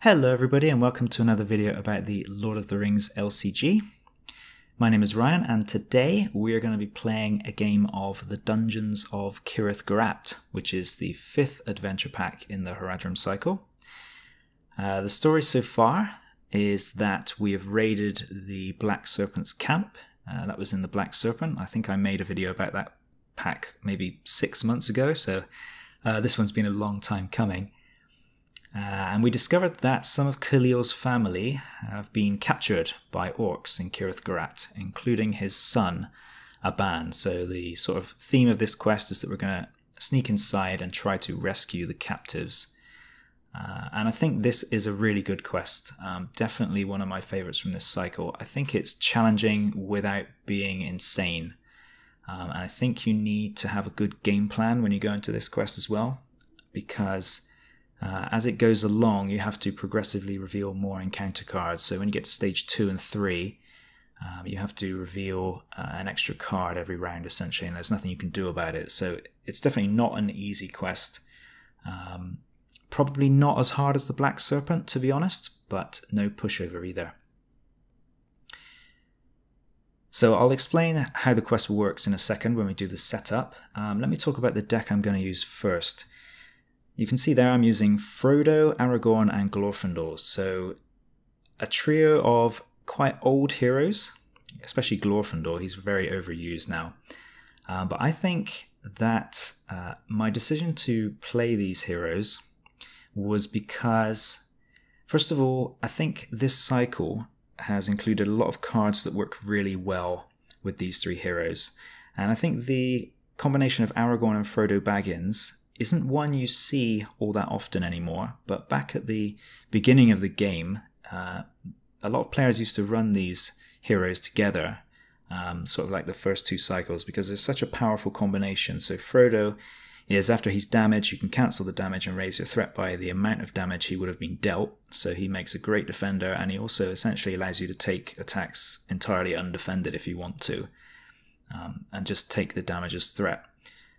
Hello everybody and welcome to another video about the Lord of the Rings LCG. My name is Ryan and today we are going to be playing a game of the Dungeons of Cirith Gurat, which is the 5th adventure pack in the Haradrim cycle. The story so far is that we have raided the Black Serpent's camp. That was in the Black Serpent. I think I made a video about that pack maybe 6 months ago, so this one's been a long time coming. And we discovered that some of Khalil's family have been captured by orcs in Cirith Gurat, including his son, Aban. So the sort of theme of this quest is that we're going to sneak inside and try to rescue the captives. And I think this is a really good quest. Definitely one of my favorites from this cycle. I think it's challenging without being insane. And I think you need to have a good game plan when you go into this quest as well, because as it goes along, you have to progressively reveal more encounter cards. So when you get to stage 2 and 3, you have to reveal an extra card every round, essentially, and there's nothing you can do about it. So it's definitely not an easy quest. Probably not as hard as the Black Serpent, to be honest, but no pushover either. So I'll explain how the quest works in a second when we do the setup. Let me talk about the deck I'm going to use first. You can see there I'm using Frodo, Aragorn and Glorfindel, so a trio of quite old heroes, especially Glorfindel. He's very overused now. But I think that my decision to play these heroes was because, first of all, I think this cycle has included a lot of cards that work really well with these three heroes. And I think the combination of Aragorn and Frodo Baggins isn't one you see all that often anymore, but back at the beginning of the game, a lot of players used to run these heroes together, sort of like the first two cycles, because there's such a powerful combination. So Frodo is, after he's damaged, you can cancel the damage and raise your threat by the amount of damage he would have been dealt, so he makes a great defender, and he also essentially allows you to take attacks entirely undefended if you want to, and just take the damage as threat.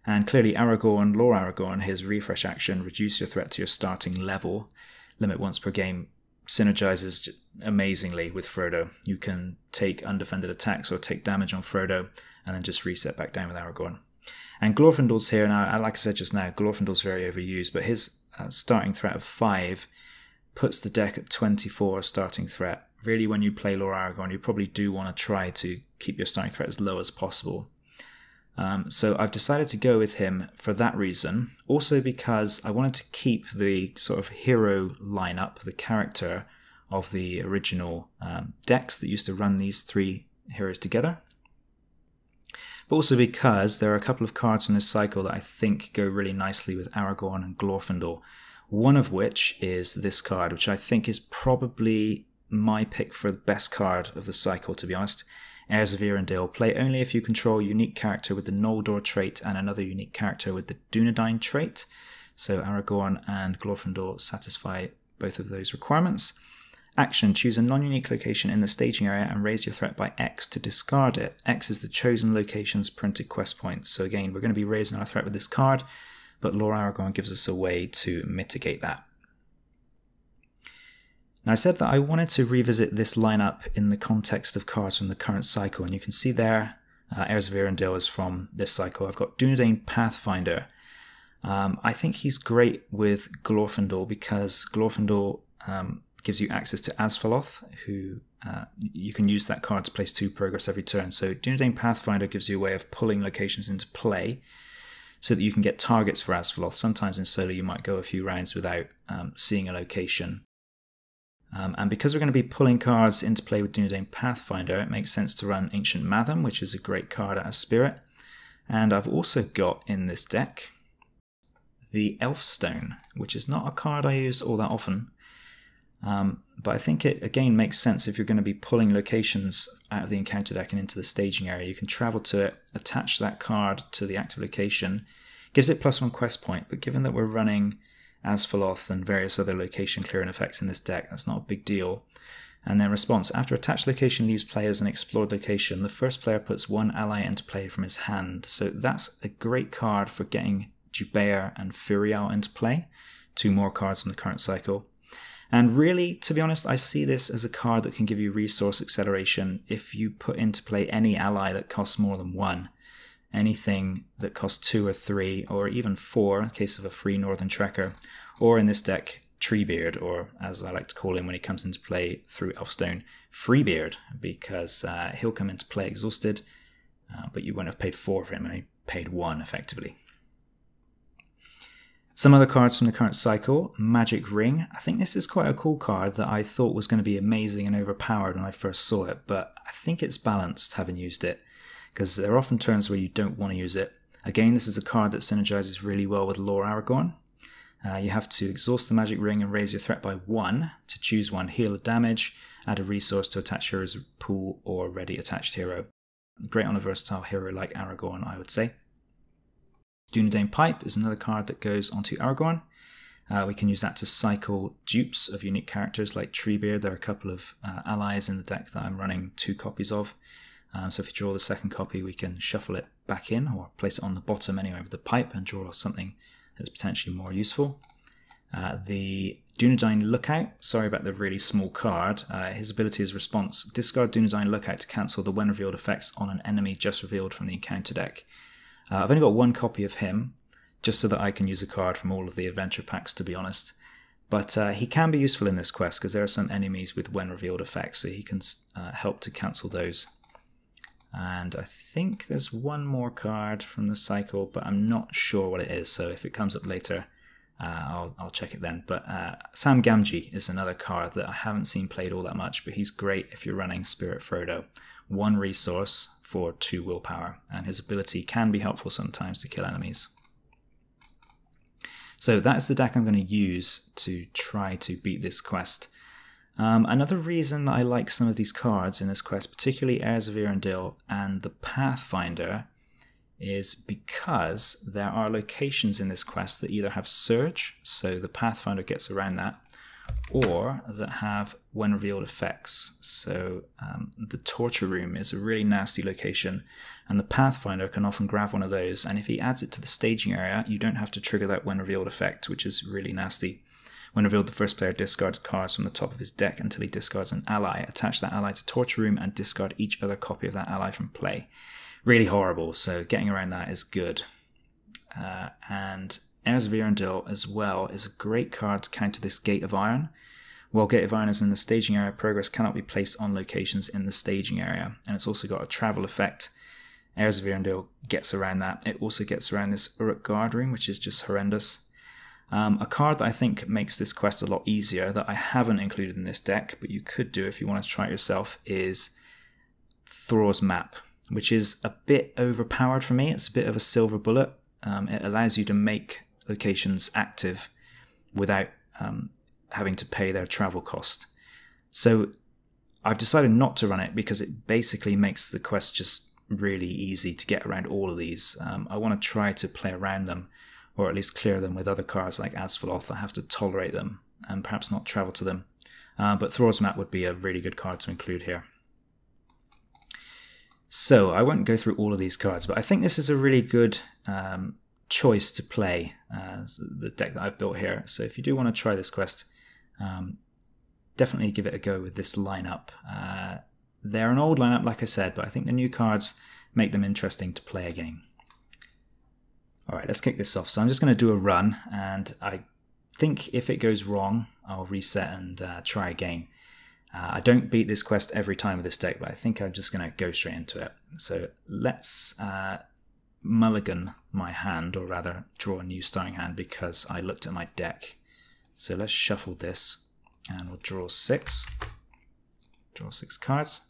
And clearly Aragorn, Lord Aragorn, his refresh action, reduce your threat to your starting level, limit once per game, synergizes amazingly with Frodo. You can take undefended attacks or take damage on Frodo and then just reset back down with Aragorn. And Glorfindel's here now, like I said just now, Glorfindel's very overused, but his starting threat of 5 puts the deck at 24 starting threat. Really, when you play Lord Aragorn, you probably do want to try to keep your starting threat as low as possible. So I've decided to go with him for that reason. Also because I wanted to keep the sort of hero lineup, the character of the original decks that used to run these three heroes together. But also because there are a couple of cards in this cycle that I think go really nicely with Aragorn and Glorfindel. One of which is this card, which I think is probably my pick for the best card of the cycle, to be honest. Heirs of Eärendil. Play only if you control a unique character with the Noldor trait and another unique character with the Dunedain trait. So Aragorn and Glorfindel satisfy both of those requirements. Action. Choose a non-unique location in the staging area and raise your threat by X to discard it. X is the chosen location's printed quest points. So again, we're going to be raising our threat with this card, but Lord Aragorn gives us a way to mitigate that. Now, I said that I wanted to revisit this lineup in the context of cards from the current cycle, and you can see there, Heirs of Eärendil is from this cycle. I've got Dunedain Pathfinder. I think he's great with Glorfindel because Glorfindel gives you access to Asfaloth, who you can use that card to place 2 progress every turn. So Dunedain Pathfinder gives you a way of pulling locations into play so that you can get targets for Asfaloth. Sometimes in solo you might go a few rounds without seeing a location. And because we're going to be pulling cards into play with Dunedain Pathfinder, it makes sense to run Ancient Matham, which is a great card out of Spirit. And I've also got in this deck the Elfstone, which is not a card I use all that often. But I think it, again, makes sense if you're going to be pulling locations out of the encounter deck and into the staging area. You can travel to it, attach that card to the active location. Gives it +1 quest point, but given that we're running Asfaloth and various other location clearing effects in this deck, that's not a big deal. And then response. After attached location leaves players an explored location, the first player puts 1 ally into play from his hand. So that's a great card for getting Jubair and Furial into play, 2 more cards from the current cycle. And really, to be honest, I see this as a card that can give you resource acceleration if you put into play any ally that costs more than 1. Anything that costs 2 or 3, or even 4 in case of a free Northern Trekker, or in this deck, Treebeard, or as I like to call him when he comes into play through Elfstone, Freebeard, because he'll come into play exhausted, but you won't have paid 4 for him, and he paid 1 effectively. Some other cards from the current cycle, Magic Ring. I think this is quite a cool card that I thought was going to be amazing and overpowered when I first saw it, but I think it's balanced having used it, because there are often turns where you don't want to use it. Again, this is a card that synergizes really well with Lore Aragorn. You have to exhaust the Magic Ring and raise your threat by 1 to choose 1 heal or damage, add a resource to attach hero's pool or ready attached hero. Great on a versatile hero like Aragorn, I would say. Dunedain Pipe is another card that goes onto Aragorn. We can use that to cycle dupes of unique characters like Treebeard. There are a couple of allies in the deck that I'm running 2 copies of. So if you draw the second copy, we can shuffle it back in or place it on the bottom anyway with the pipe and draw something that's potentially more useful. The Dunedain Lookout, sorry about the really small card. His ability is response. Discard Dunedain Lookout to cancel the when revealed effects on an enemy just revealed from the encounter deck. I've only got 1 copy of him, just so that I can use a card from all of the adventure packs, to be honest. But he can be useful in this quest because there are some enemies with when revealed effects, so he can help to cancel those. And I think there's 1 more card from the cycle, but I'm not sure what it is, so if it comes up later, I'll check it then. But Sam Gamgee is another card that I haven't seen played all that much, but he's great if you're running Spirit Frodo. 1 resource for 2 willpower, and his ability can be helpful sometimes to kill enemies. So that's the deck I'm going to use to try to beat this quest. Another reason that I like some of these cards in this quest, particularly Heirs of Eärendil and the Pathfinder, is because there are locations in this quest that either have Surge, so the Pathfinder gets around that, or that have when revealed effects. So the Torture Room is a really nasty location, and the Pathfinder can often grab one of those, and if he adds it to the staging area, you don't have to trigger that when revealed effect, which is really nasty. When revealed, the first player discards cards from the top of his deck until he discards an ally. Attach that ally to Torture Room and discard each other copy of that ally from play. Really horrible, so getting around that is good. And Heirs of Eärendil as well is a great card to counter this Gate of Iron. While Gate of Iron is in the staging area, progress cannot be placed on locations in the staging area. And it's also got a travel effect. Heirs of Eärendil gets around that. It also gets around this Uruk Guard Room, which is just horrendous. A card that I think makes this quest a lot easier that I haven't included in this deck, but you could do if you want to try it yourself, is Thror's Map, which is a bit overpowered for me. It's a bit of a silver bullet. It allows you to make locations active without having to pay their travel cost. So I've decided not to run it because it basically makes the quest just really easy to get around all of these. I want to try to play around them, or at least clear them with other cards like Asphaloth. I have to tolerate them and perhaps not travel to them. But Thror's Map would be a really good card to include here. So I won't go through all of these cards, but I think this is a really good choice to play, the deck that I've built here. So if you do want to try this quest, definitely give it a go with this lineup. They're an old lineup, like I said, but I think the new cards make them interesting to play again. Alright, let's kick this off. So I'm just going to do a run, and I think if it goes wrong, I'll reset and try again. I don't beat this quest every time with this deck, but I think I'm just going to go straight into it. So let's mulligan my hand, or rather draw a new starting hand, because I looked at my deck. So let's shuffle this, and we'll draw 6. Draw 6 cards.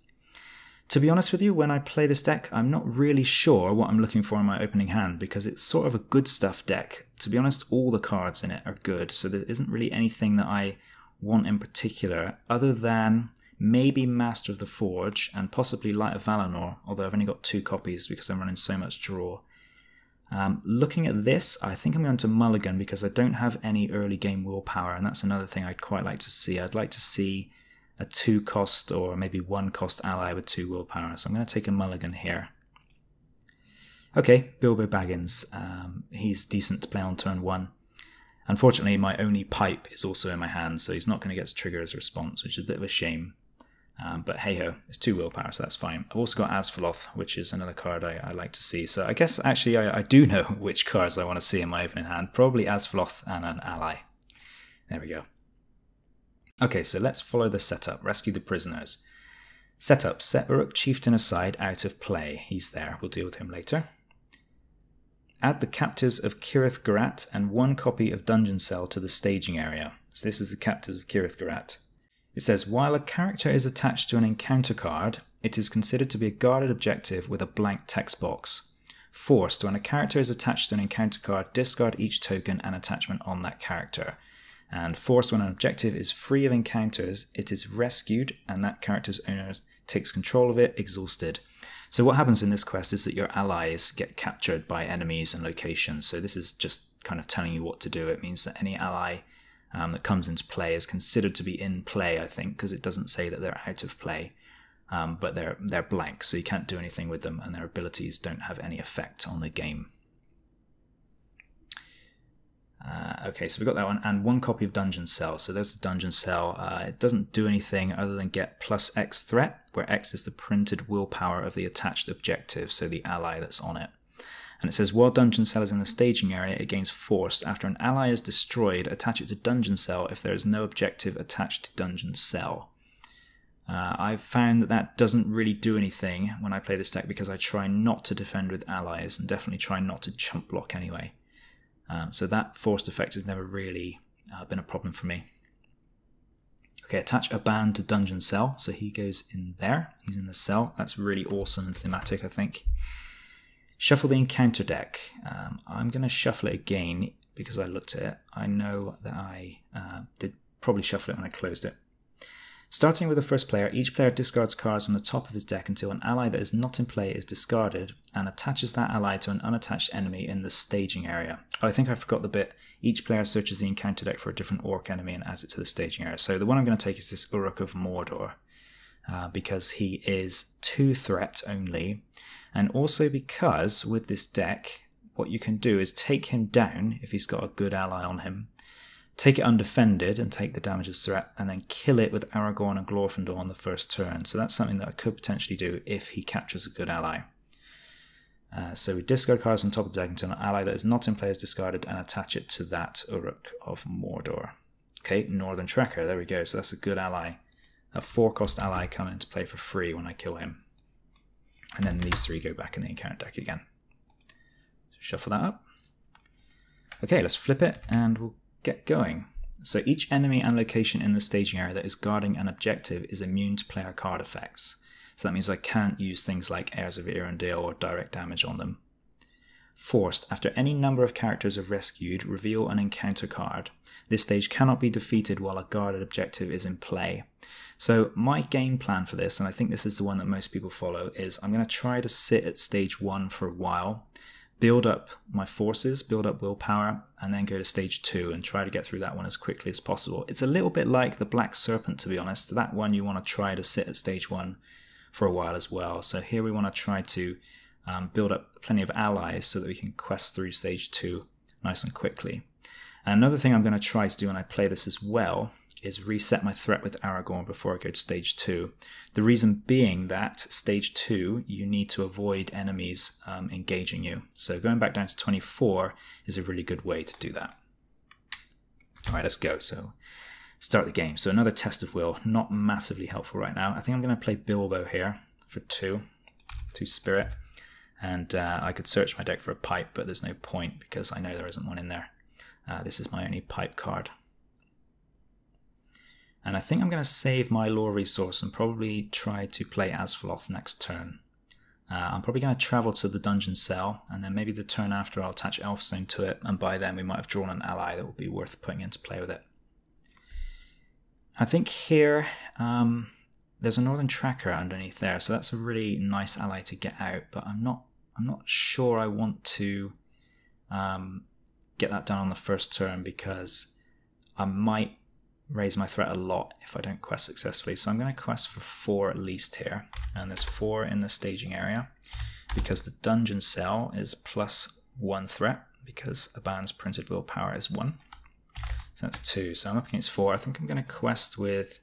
To be honest with you, when I play this deck, I'm not really sure what I'm looking for in my opening hand, because it's sort of a good stuff deck. To be honest, all the cards in it are good, so there isn't really anything that I want in particular, other than maybe Master of the Forge and possibly Light of Valinor, although I've only got 2 copies because I'm running so much draw. Looking at this, I think I'm going to mulligan because I don't have any early game willpower, and that's another thing I'd quite like to see. I'd like to see a 2-cost or maybe 1-cost ally with 2 willpower, so I'm going to take a mulligan here. Okay, Bilbo Baggins. He's decent to play on turn 1. Unfortunately, my only pipe is also in my hand, so he's not going to get to trigger his response, which is a bit of a shame. But hey-ho, it's 2 willpower, so that's fine. I've also got Asfaloth, which is another card I like to see. So I guess actually I do know which cards I want to see in my opening hand. Probably Asfaloth and an ally. There we go. Okay, so let's follow the setup. Rescue the prisoners. Setup. Set Uruk Chieftain aside, out of play. He's there. We'll deal with him later. Add the captives of Cirith Gurat and 1 copy of Dungeon Cell to the staging area. So this is the captives of Cirith Gurat. It says, while a character is attached to an encounter card, it is considered to be a guarded objective with a blank text box. Forced, when a character is attached to an encounter card, discard each token and attachment on that character. And forced, when an objective is free of encounters, it is rescued and that character's owner takes control of it, exhausted. So what happens in this quest is that your allies get captured by enemies and locations. So this is just kind of telling you what to do. It means that any ally that comes into play is considered to be in play, I think, because it doesn't say that they're out of play, but they're blank, so you can't do anything with them, and their abilities don't have any effect on the game. Okay, so we've got that one, and 1 copy of Dungeon Cell. So there's the Dungeon Cell. It doesn't do anything other than get +X threat, where X is the printed willpower of the attached objective, so the ally that's on it. And it says, while Dungeon Cell is in the staging area, it gains Forced. After an ally is destroyed, attach it to Dungeon Cell if there is no objective attached to Dungeon Cell. I've found that that doesn't really do anything when I play this deck because I try not to defend with allies and definitely try not to chump block anyway. So that Forced effect has never really been a problem for me. Okay, attach a band to Dungeon Cell. So he goes in there. He's in the cell. That's really awesome and thematic, I think. Shuffle the encounter deck. I'm going to shuffle it again because I looked at it. I know that I did probably shuffle it when I closed it. Starting with the first player, each player discards cards from the top of his deck until an ally that is not in play is discarded and attaches that ally to an unattached enemy in the staging area. Oh, I think I forgot the bit. Each player searches the encounter deck for a different orc enemy and adds it to the staging area. So the one I'm going to take is this Uruk of Mordor because he is 2 threat only. And also because with this deck, what you can do is take him down if he's got a good ally on him, take it undefended and take the damage as threat, and then kill it with Aragorn and Glorfindel on the first turn. So that's something that I could potentially do if he captures a good ally. So we discard cards on top of the deck until an ally that is not in play is discarded and attach it to that Uruk of Mordor. Okay, Northern Tracker, there we go. So that's a good ally. A 4-cost ally coming into play for free when I kill him. And then these 3 go back in the encounter deck again. So shuffle that up. Okay, let's flip it and we'll get going. So each enemy and location in the staging area that is guarding an objective is immune to player card effects. So that means I can't use things like Heirs of Arendelle or direct damage on them. Forced. After any number of characters are rescued, reveal an encounter card. This stage cannot be defeated while a guarded objective is in play. So my game plan for this, and I think this is the one that most people follow, is I'm going to try to sit at stage 1 for a while, build up my forces, build up willpower, and then go to stage 2 and try to get through that one as quickly as possible. It's a little bit like the Black Serpent, to be honest. That one you want to try to sit at stage 1 for a while as well. So here we want to try to build up plenty of allies so that we can quest through stage 2 nice and quickly. And another thing I'm going to try to do when I play this as well is reset my threat with Aragorn before I go to stage 2. The reason being that stage 2 you need to avoid enemies engaging you. So going back down to 24 is a really good way to do that. Alright, let's go. So start the game. So another test of will, not massively helpful right now. I think I'm going to play Bilbo here for 2 spirit. And I could search my deck for a pipe, but there's no point because I know there isn't one in there. This is my only pipe card. And I think I'm going to save my lore resource and probably try to play Asfaloth next turn. I'm probably going to travel to the Dungeon Cell, and then maybe the turn after I'll attach Elfstone to it, and by then we might have drawn an ally that will be worth putting into play with it. I think here there's a Northern Tracker underneath there, so that's a really nice ally to get out, but I'm not sure I want to get that done on the first turn because I might raise my threat a lot if I don't quest successfully. So I'm going to quest for 4 at least here, and there's 4 in the staging area because the Dungeon Cell is +1 threat because a band's printed willpower is 1. So that's 2. So I'm up against 4. I think I'm going to quest with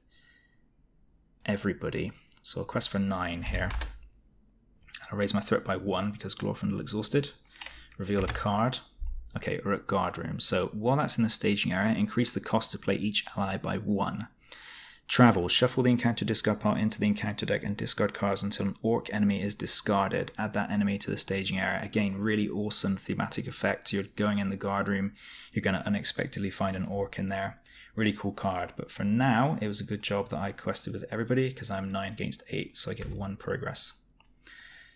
everybody. So I'll quest for 9 here. I'll raise my threat by 1 because Glorfindel exhausted. Reveal a card. Okay, we're at Guard Room. So while that's in the staging area, increase the cost to play each ally by 1. Travel. Shuffle the encounter discard pile into the encounter deck and discard cards until an orc enemy is discarded. Add that enemy to the staging area. Again, really awesome thematic effect. You're going in the Guard Room. You're going to unexpectedly find an orc in there. Really cool card. But for now, it was a good job that I quested with everybody because I'm 9 against 8, so I get 1 progress.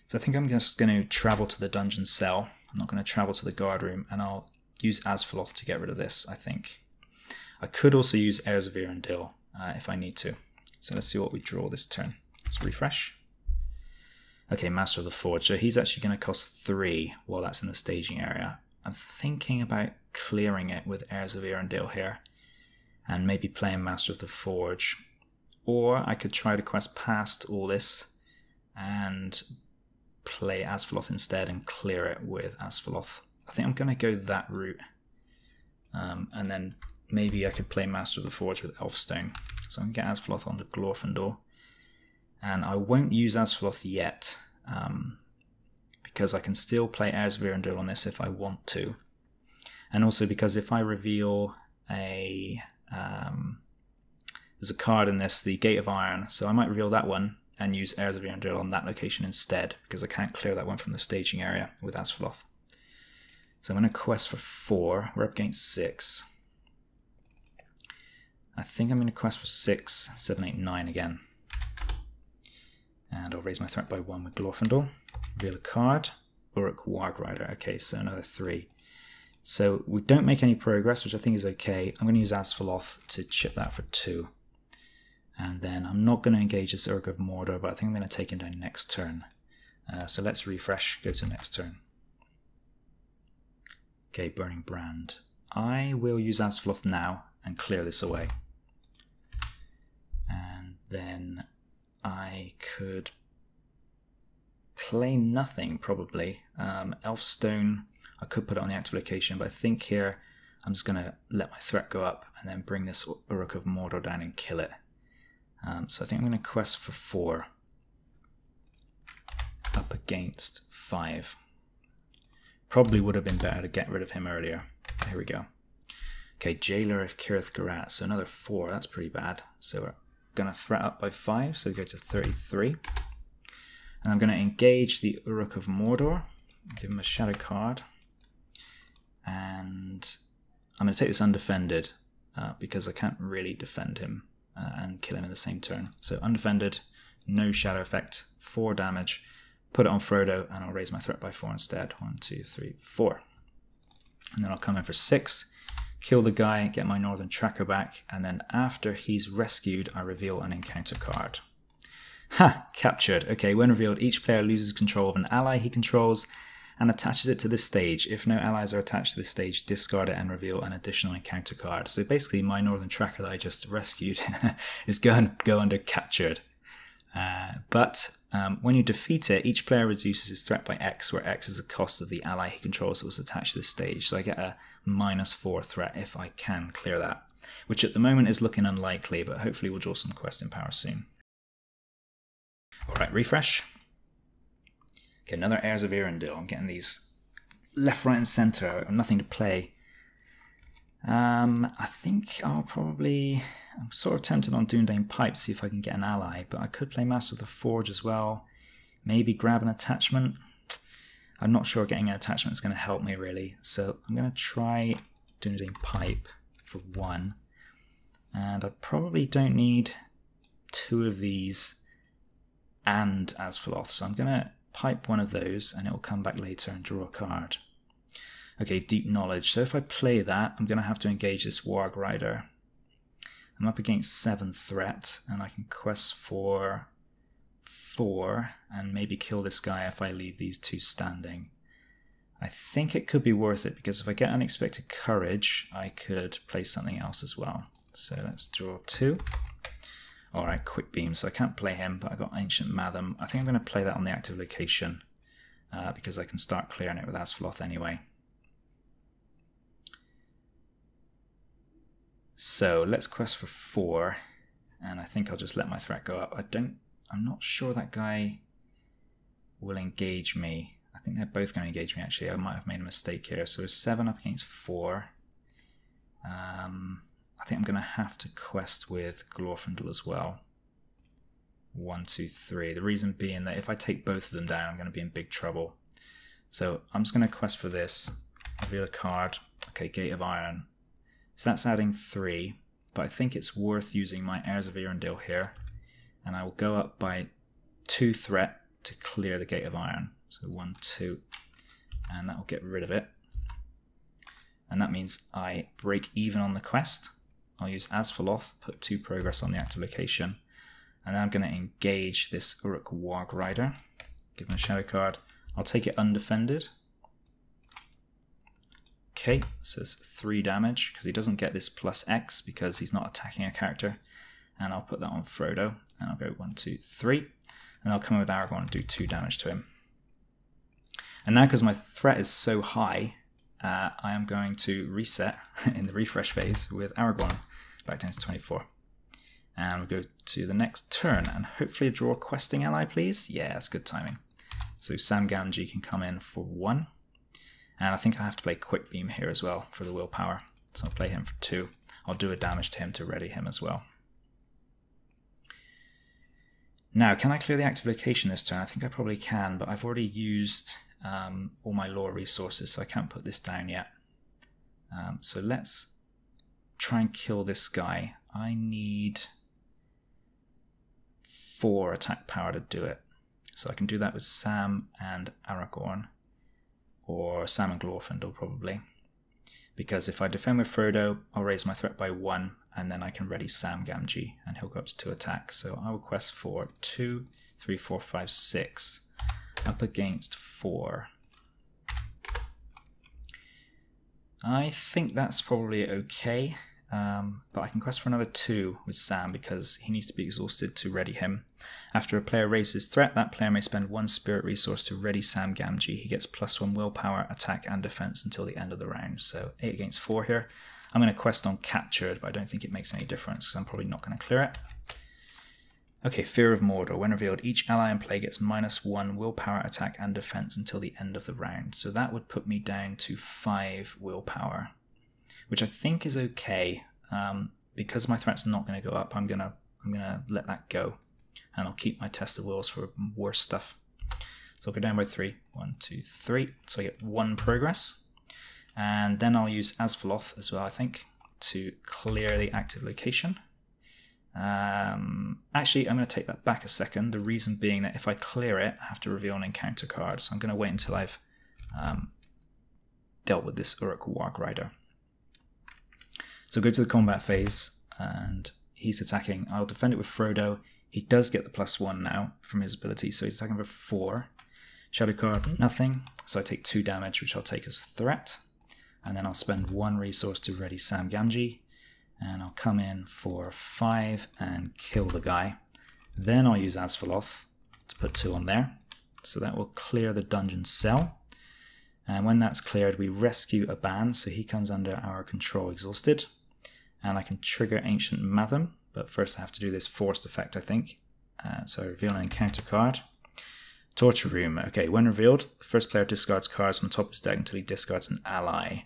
So I think I'm just going to travel to the dungeon cell. I'm not going to travel to the Guard Room, and I'll use Asphaloth to get rid of this, I think. I could also use Heirs of Eärendil if I need to. So let's see what we draw this turn. Let's refresh. Okay, Master of the Forge. So he's actually going to cost 3 while that's in the staging area. I'm thinking about clearing it with Heirs of Eärendil here, and maybe playing Master of the Forge. Or I could try to quest past all this and play Asphaloth instead and clear it with Asphaloth. I think I'm going to go that route. And then maybe I could play Master of the Forge with Elfstone. So I'm going to get Asphaloth onto Glorfindel. And I won't use Asphaloth yet, because I can still play Heirs of Eärendil on this if I want to. And also because if I reveal a... there's a card in this, the Gate of Iron, so I might reveal that one and use Heirs of Eärendil on that location instead, because I can't clear that one from the staging area with Asphaloth. So I'm going to quest for 4. We're up against 6. I think I'm going to quest for 6, 7, 8, 9 again. And I'll raise my threat by 1 with Glorfindel. Reveal a card. Uruk Wargrider. Okay, so another 3. So we don't make any progress, which I think is okay. I'm going to use Asphaloth to chip that for 2. And then I'm not going to engage this Uruk of Mordor, but I think I'm going to take him down next turn. So let's refresh, go to next turn. Okay, Burning Brand. I will use Asphaloth now and clear this away. And then I could play nothing, probably. Elfstone, I could put it on the active location, but I think here I'm just going to let my threat go up and then bring this Uruk of Mordor down and kill it. So I think I'm going to quest for 4. Up against 5. Probably would have been better to get rid of him earlier. Here we go. Okay, Jailer of Cirith Gurat. So another 4. That's pretty bad. So we're going to threat up by 5. So we go to 33. And I'm going to engage the Uruk of Mordor. Give him a shadow card. And I'm going to take this undefended because I can't really defend him and kill him in the same turn. So undefended, no shadow effect, 4 damage. Put it on Frodo and I'll raise my threat by 4 instead. 1, 2, 3, 4. And then I'll come in for 6, kill the guy, get my Northern Tracker back, and then after he's rescued, I reveal an encounter card. Ha! Captured. Okay, when revealed, each player loses control of an ally he controls and attaches it to this stage. If no allies are attached to this stage, discard it and reveal an additional encounter card. So basically my Northern Tracker that I just rescued is going to go under captured. But when you defeat it, each player reduces his threat by X, where X is the cost of the ally he controls that was attached to this stage. So I get a -4 threat if I can clear that, which at the moment is looking unlikely, but hopefully we'll draw some questing power soon. Alright, refresh. Okay, another Heirs of Eärendil. I'm getting these left, right, and centre. Nothing to play. I think I'll probably... I'm sort of tempted on Dunedain Pipe to see if I can get an ally, but I could play Master of the Forge as well. Maybe grab an attachment. I'm not sure getting an attachment is going to help me really, so I'm going to try Dunedain Pipe for 1. And I probably don't need 2 of these and Asphaloth, so I'm going to pipe one of those and it will come back later and draw a card. Okay, Deep Knowledge. So if I play that, I'm going to have to engage this Warg Rider. I'm up against 7 threat and I can quest for 4 and maybe kill this guy if I leave these 2 standing. I think it could be worth it because if I get Unexpected Courage, I could play something else as well. So let's draw 2. Alright, Quick Beam, so I can't play him, but I got Ancient Matham. I think I'm going to play that on the active location because I can start clearing it with Asphaloth anyway. So let's quest for 4, and I think I'll just let my threat go up. I'm not sure that guy will engage me. I think they're both going to engage me actually. I might have made a mistake here. So 7 up against 4. I think I'm going to have to quest with Glorfindel as well. 1, 2, 3. The reason being that if I take both of them down, I'm going to be in big trouble. So I'm just going to quest for this. Reveal a card. Okay, Gate of Iron. So that's adding 3, but I think it's worth using my Heirs of Arendelle here. And I will go up by 2 threat to clear the Gate of Iron. So 1, 2, and that will get rid of it. And that means I break even on the quest. I'll use Asfaloth, put 2 progress on the active location. And then I'm going to engage this Uruk Warg Rider. Give him a shadow card. I'll take it undefended. Okay, so it's 3 damage because he doesn't get this plus X because he's not attacking a character. And I'll put that on Frodo. And I'll go 1, 2, 3. And I'll come in with Aragorn and do 2 damage to him. And now because my threat is so high, I am going to reset in the refresh phase with Aragorn back down to 24. And we'll go to the next turn and hopefully draw a questing ally, please. Yeah, that's good timing. So Sam Gamgee can come in for 1. And I think I have to play Quick Beam here as well for the willpower. So I'll play him for 2. I'll do a damage to him to ready him as well. Now, can I clear the active location this turn? I think I probably can, but I've already used all my lore resources, so I can't put this down yet. So let's try and kill this guy. I need 4 attack power to do it. So I can do that with Sam and Aragorn, or Sam and Glorfindel probably. Because if I defend with Frodo, I'll raise my threat by 1, and then I can ready Sam Gamgee, and he'll go up to 2 attacks. So I will quest for 2, 3, 4, 5, 6, up against 4. I think that's probably okay, but I can quest for another 2 with Sam because he needs to be exhausted to ready him. After a player raises threat, that player may spend 1 spirit resource to ready Sam Gamgee. He gets +1 willpower, attack, and defense until the end of the round. So 8 against 4 here. I'm going to quest on Captured, but I don't think it makes any difference because I'm probably not going to clear it. Okay, Fear of Mordor. When revealed, each ally in play gets -1 willpower, attack, and defense until the end of the round. So that would put me down to 5 willpower, which I think is okay. Because my threat's not going to go up, I'm gonna let that go, and I'll keep my Test of Wills for worse stuff. So I'll go down by 3. 1, 2, 3. So I get 1 progress. And then I'll use Asfaloth as well, I think, to clear the active location. Actually, I'm going to take that back a second. The reason being that if I clear it, I have to reveal an encounter card. So I'm going to wait until I've dealt with this Uruk Warg Rider. So go to the combat phase, and he's attacking. I'll defend it with Frodo. He does get the +1 now from his ability, so he's attacking for 4. Shadow card, nothing. So I take 2 damage, which I'll take as threat. And then I'll spend 1 resource to ready Sam Gamgee. And I'll come in for 5 and kill the guy. Then I'll use Asfaloth to put 2 on there. So that will clear the dungeon cell. And when that's cleared, we rescue a ban, so he comes under our control exhausted. And I can trigger Ancient Matham, but first I have to do this forced effect, I think. So I reveal an encounter card. Torture Room. Okay, when revealed, the first player discards cards from the top of his deck until he discards an ally.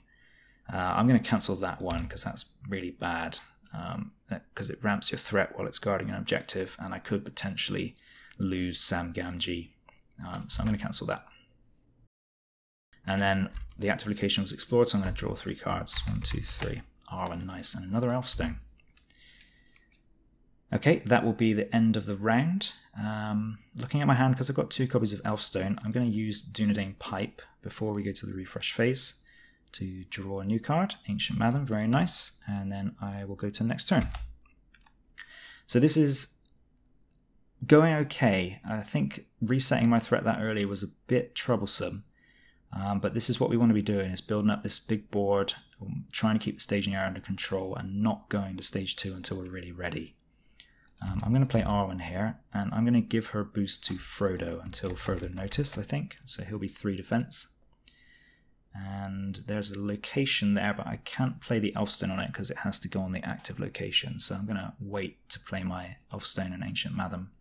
I'm going to cancel that one because that's really bad, because it ramps your threat while it's guarding an objective, and I could potentially lose Sam Gamgee. So I'm going to cancel that. And then the active location was explored, so I'm going to draw 3 cards. 1, 2, 3. Arwen, nice, and another Elfstone. Okay, that will be the end of the round. Looking at my hand, because I've got 2 copies of Elfstone, I'm going to use Dunedain Pipe before we go to the refresh phase to draw a new card. Ancient Matham, very nice. And then I will go to the next turn. So this is going okay. I think resetting my threat that early was a bit troublesome. But this is what we want to be doing, is building up this big board, trying to keep the staging area under control and not going to stage 2 until we're really ready. I'm going to play Arwen here, and I'm going to give her boost to Frodo until further notice, I think. So he'll be 3 defense. And there's a location there, but I can't play the Elfstone on it because it has to go on the active location. So I'm going to wait to play my Elfstone and Ancient Madam.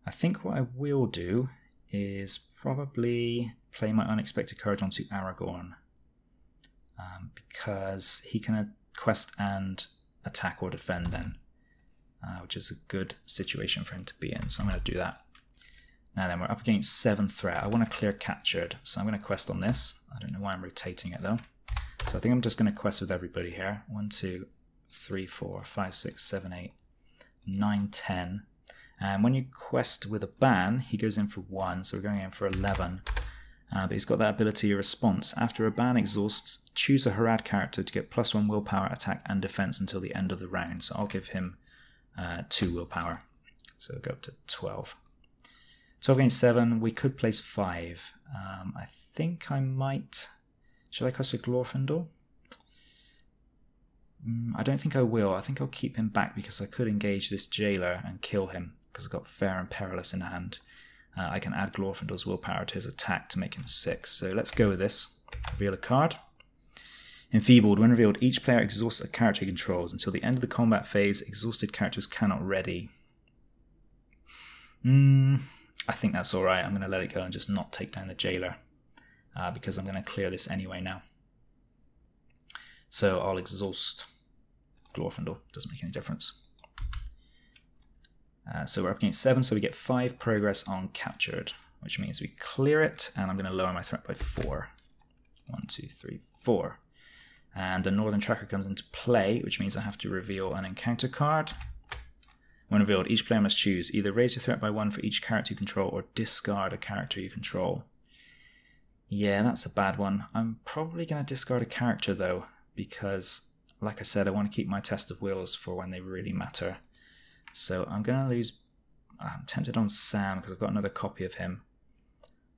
I think what I will do is probably play my Unexpected Courage onto Aragorn. Because he can quest and attack or defend then. Which is a good situation for him to be in. So I'm going to do that. Now then, we're up against 7th threat. I want to clear captured, so I'm going to quest on this. I don't know why I'm rotating it though. So I think I'm just going to quest with everybody here. 1, 2, 3, 4, 5, 6, 7, 8, 9, 10. And when you quest with a ban, he goes in for 1, so we're going in for 11. But he's got that ability response. After a ban exhausts, choose a Harad character to get +1 willpower, attack, and defense until the end of the round. So I'll give him 2 willpower. So we'll go up to 12. 12 against 7, we could place 5. I think I might... Should I quest with Glorfindel? I don't think I will. I think I'll keep him back because I could engage this jailer and kill him because I've got Fair and Perilous in hand. I can add Glorfindel's willpower to his attack to make him 6. So let's go with this. Reveal a card. Enfeebled. When revealed, each player exhausts a character he controls. Until the end of the combat phase, exhausted characters cannot ready. I think that's alright. I'm going to let it go and just not take down the jailer. Because I'm going to clear this anyway now. So I'll exhaust Glorfindel. Doesn't make any difference. So we're up against 7, so we get 5 progress on captured, which means we clear it, and I'm going to lower my threat by 4. 1, 2, 3, 4. And the Northern Tracker comes into play, which means I have to reveal an encounter card. When revealed, each player must choose either raise your threat by 1 for each character you control or discard a character you control. Yeah, that's a bad one. I'm probably going to discard a character though, because like I said, I want to keep my test of wills for when they really matter. So I'm going to lose... I'm tempted on Sam because I've got another copy of him.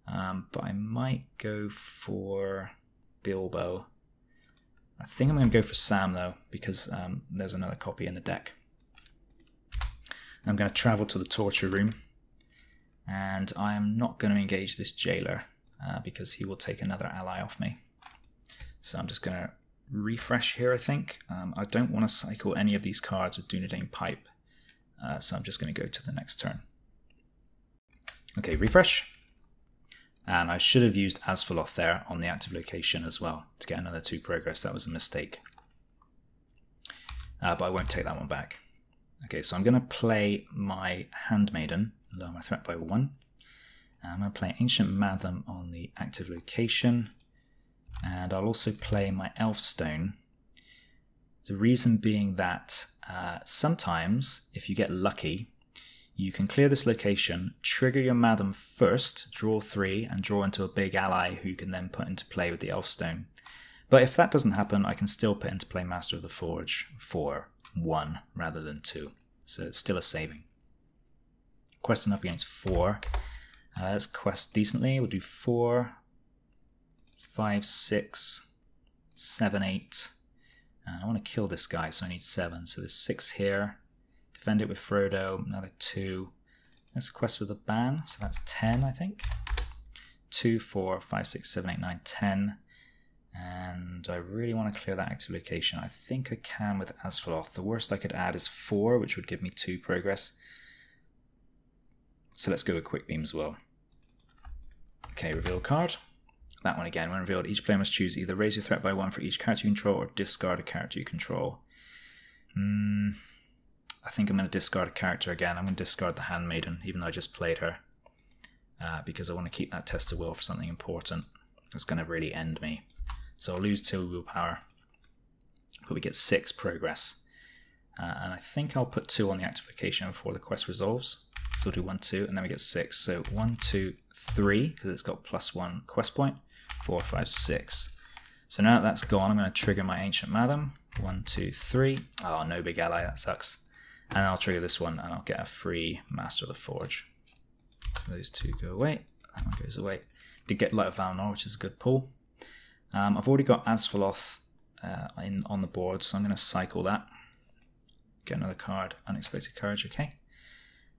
But I might go for Bilbo. I think I'm going to go for Sam though, because there's another copy in the deck. I'm going to travel to the torture room, and I am not going to engage this jailer because he will take another ally off me. So I'm just going to refresh here, I think. I don't want to cycle any of these cards with Dunedain Pipe, so I'm just going to go to the next turn. Okay, refresh. And I should have used Asphaloth there on the active location as well to get another 2 progress. That was a mistake. But I won't take that one back. Okay, so I'm going to play my Handmaiden, lower my threat by 1. I'm going to play Ancient Madam on the active location. And I'll also play my Elfstone. The reason being that sometimes, if you get lucky, you can clear this location, trigger your Madam first, draw 3, and draw into a big ally who you can then put into play with the Elfstone. But if that doesn't happen, I can still put into play Master of the Forge for 1 rather than 2. So it's still a saving. Questing up against 4. Let's quest decently. We'll do 4, 5, 6, 7, 8. And I want to kill this guy, so I need 7. So there's 6 here. Defend it with Frodo, another 2. Let's quest with a ban, so that's 10, I think. 2, 4, 5, 6, 7, 8, 9, 10. And I really want to clear that active location. I think I can with Asphaloth. The worst I could add is 4, which would give me 2 progress. So let's go with Quick Beam as well. Okay, reveal card. That one again. When revealed, each player must choose either raise your threat by 1 for each character you control or discard a character you control. I think I'm going to discard a character again. I'm going to discard the Handmaiden, even though I just played her. Because I want to keep that test of will for something important. It's going to really end me. So I'll lose 2 willpower. But we get 6 progress. And I think I'll put 2 on the activation before the quest resolves. So we'll do 1, 2, and then we get 6. So 1, 2, 3, because it's got +1 quest point. 4, 5, 6. So now that that's gone, I'm going to trigger my Ancient Madam. 1, 2, 3. Oh, no big ally, that sucks. And I'll trigger this one, and I'll get a free Master of the Forge. So those 2 go away. That one goes away. Did get Light of Valinor, which is a good pull. I've already got Asphaloth on the board, so I'm going to cycle that. Get another card, Unexpected Courage, okay.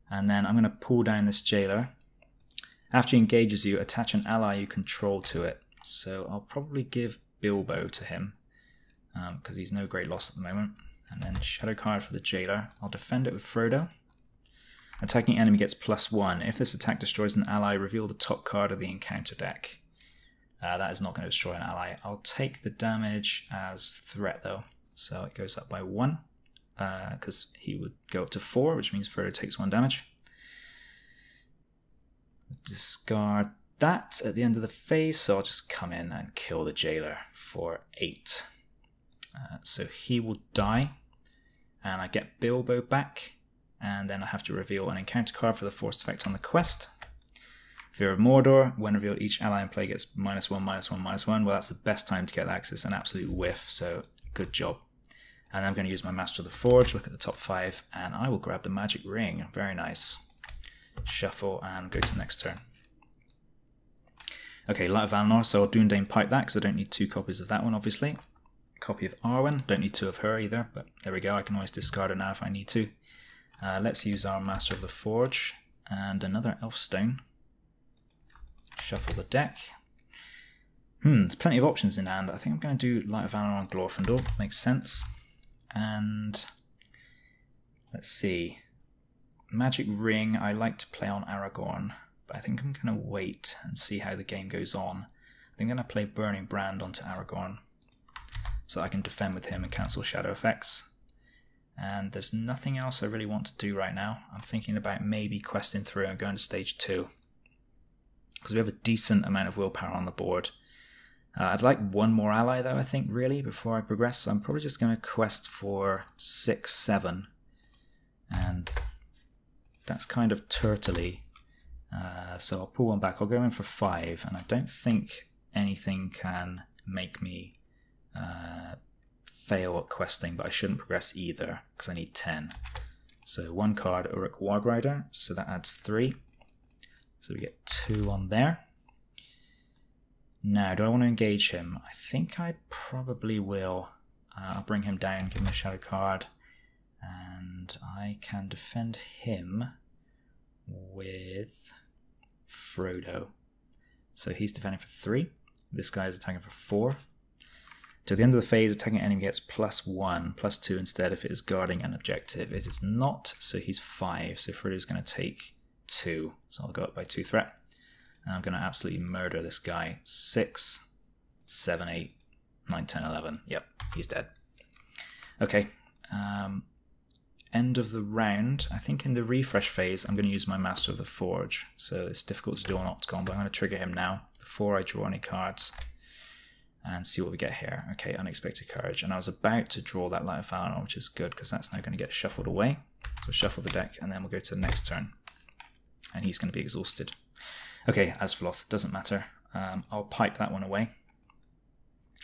And then I'm going to pull down this jailer. After he engages you, attach an ally you control to it. So I'll probably give Bilbo to him, because he's no great loss at the moment. And then shadow card for the jailer. I'll defend it with Frodo. Attacking enemy gets +1. If this attack destroys an ally, reveal the top card of the encounter deck. That is not going to destroy an ally. I'll take the damage as threat though. So it goes up by 1, because he would go up to 4, which means Frodo takes 1 damage. Discard that at the end of the phase, so I'll just come in and kill the jailer for 8. So he will die, and I get Bilbo back, and then I have to reveal an encounter card for the forced effect on the quest. Fear of Mordor, when revealed, each ally in play gets -1, -1, -1. Well, that's the best time to get that because it's an absolute whiff, so good job. And I'm going to use my Master of the Forge, look at the top 5, and I will grab the magic ring. Very nice. Shuffle and go to the next turn. Okay, Light of Valinor, so I'll Dunedain Pipe that because I don't need 2 copies of that one, obviously. Copy of Arwen, don't need 2 of her either, but there we go, I can always discard her now if I need to. Let's use our Master of the Forge and another Elfstone. Shuffle the deck. There's plenty of options in hand. I think I'm going to do Light of Aragorn and Glorfindel. Makes sense. And let's see. Magic Ring I like to play on Aragorn, but I think I'm going to wait and see how the game goes on. I think I'm going to play Burning Brand onto Aragorn so I can defend with him and cancel shadow effects. And there's nothing else I really want to do right now. I'm thinking about maybe questing through and going to stage 2. Because we have a decent amount of willpower on the board. I'd like 1 more ally though, I think, really, before I progress. So I'm probably just going to quest for 6, 7. And that's kind of turtley. So I'll pull 1 back. I'll go in for 5. And I don't think anything can make me fail at questing, but I shouldn't progress either because I need 10. So 1 card, Uruk Wargrider, so that adds 3. So we get 2 on there. Now, do I want to engage him? I think I probably will. I'll bring him down, give him a shadow card, and I can defend him with Frodo. So he's defending for 3. This guy is attacking for 4. To the end of the phase, attacking enemy gets +1, +2 instead if it is guarding an objective. It is not, so he's 5. So Frodo's going to take 2. So I'll go up by 2 threat. And I'm going to absolutely murder this guy. 6, 7, 8, 9, 10, 11. Yep, he's dead. Okay. End of the round. I think in the refresh phase, I'm going to use my Master of the Forge. So it's difficult to do on Octagon, but I'm going to trigger him now before I draw any cards. And see what we get here. Okay, Unexpected Courage. And I was about to draw that Light of Valinor, which is good because that's now going to get shuffled away. So shuffle the deck and then we'll go to the next turn. And he's going to be exhausted. Okay, Asvaloth, doesn't matter. I'll pipe that one away.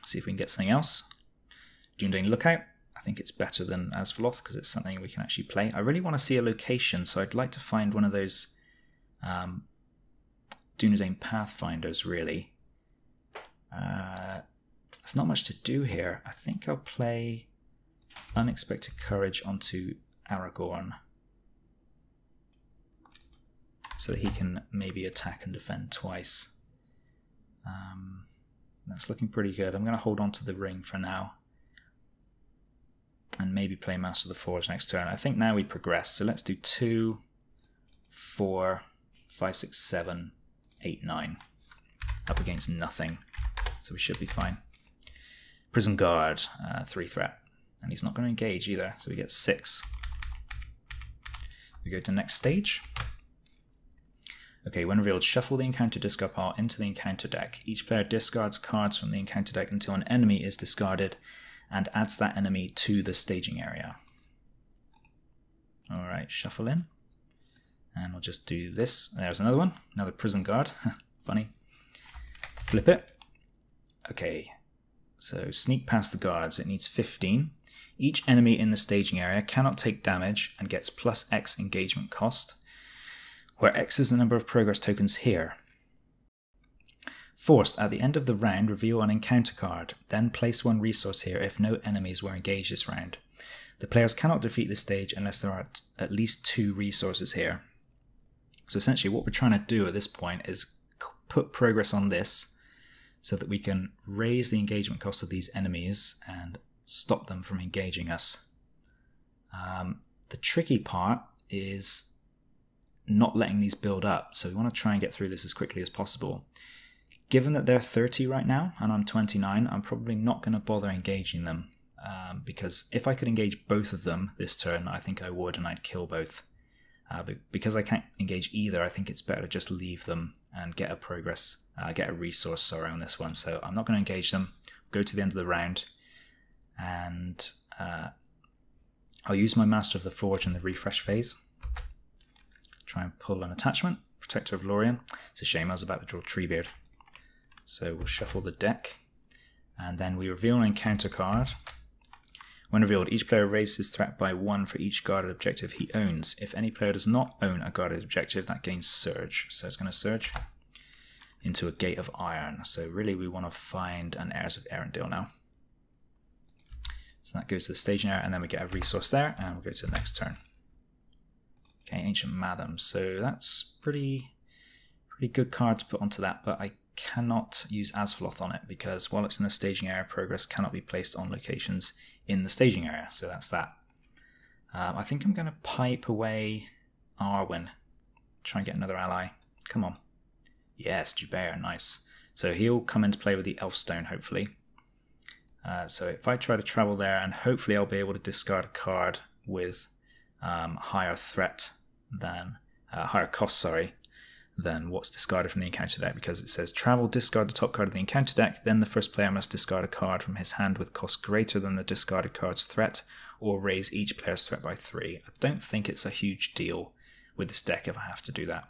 See if we can get something else. Dunedain Lookout. I think it's better than Asvaloth because it's something we can actually play. I really want to see a location, so I'd like to find one of those Dunedain Pathfinders, really. There's not much to do here. I think I'll play Unexpected Courage onto Aragorn so that he can maybe attack and defend twice. That's looking pretty good. I'm going to hold on to the ring for now and maybe play Master of the Forge next turn. I think now we progress, so let's do 2, 4, 5, 6, 7, 8, 9 up against nothing. So we should be fine. Prison Guard, 3 threat. And he's not going to engage either, so we get 6. We go to next stage. Okay, when revealed, shuffle the encounter discard pile into the encounter deck. Each player discards cards from the encounter deck until an enemy is discarded and adds that enemy to the staging area. Alright, shuffle in. And we'll just do this. There's another one, another Prison Guard. Funny. Flip it. Okay, so sneak past the guards, it needs 15. Each enemy in the staging area cannot take damage and gets +X engagement cost, where X is the number of progress tokens here. Forced, at the end of the round, reveal an encounter card, then place 1 resource here if no enemies were engaged this round. The players cannot defeat this stage unless there are at least 2 resources here. So essentially what we're trying to do at this point is put progress on this so that we can raise the engagement cost of these enemies and stop them from engaging us. The tricky part is not letting these build up, so we want to try and get through this as quickly as possible. Given that they're 30 right now and I'm 29, I'm probably not going to bother engaging them, because if I could engage both of them this turn, I think I would, and I'd kill both. But because I can't engage either, I think it's better to just leave them and get a resource on this one. So I'm not going to engage them, go to the end of the round, and I'll use my Master of the Forge in the refresh phase. Try and pull an attachment, Protector of Lorien. It's a shame, I was about to draw Treebeard. So we'll shuffle the deck, and then we reveal an encounter card. When revealed, each player raises his threat by 1 for each guarded objective he owns. If any player does not own a guarded objective, that gains Surge. So it's going to Surge into a Gate of Iron. So really we want to find an Heirs of Arendelle now. So that goes to the staging area, and then we get a resource there, and we'll go to the next turn. Okay, Ancient Madam. So that's pretty good card to put onto that, but I cannot use Asfaloth on it because while it's in the staging area, progress cannot be placed on locations in the staging area, so that's that. I think I'm going to pipe away Arwen, try and get another ally. Come on. Yes, Jubert, nice. So he'll come into play with the Elfstone, hopefully. So if I try to travel there, and hopefully I'll be able to discard a card with higher threat than, higher cost, sorry, than what's discarded from the encounter deck, because it says travel, discard the top card of the encounter deck, then the first player must discard a card from his hand with cost greater than the discarded card's threat, or raise each player's threat by 3. I don't think it's a huge deal with this deck if I have to do that.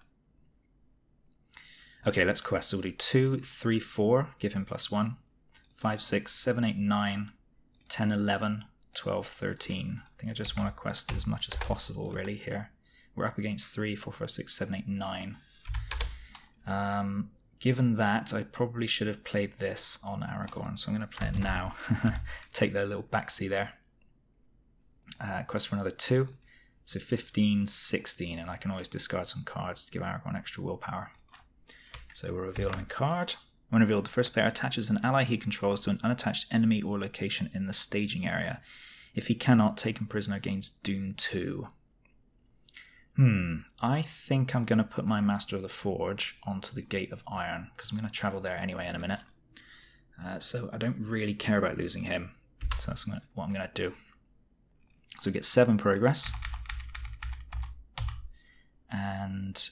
Okay, let's quest. So we'll do 2, 3, 4, give him +1, 5, 6, 7, 8, 9, 10, 11, 12, 13. I think I just want to quest as much as possible really here. We're up against 3, 4, 5, 6, 7, 8, 9. Given that, I probably should have played this on Aragorn, so I'm going to play it now. Take that little backseat there. Quest for another 2, so 15, 16, and I can always discard some cards to give Aragorn extra willpower. So we're revealing a card. When revealed, the first player attaches an ally he controls to an unattached enemy or location in the staging area. If he cannot, taken prisoner gains Doom 2. I think I'm going to put my Master of the Forge onto the Gate of Iron, because I'm going to travel there anyway in a minute. So I don't really care about losing him. So that's what I'm going to do. So we get 7 progress. And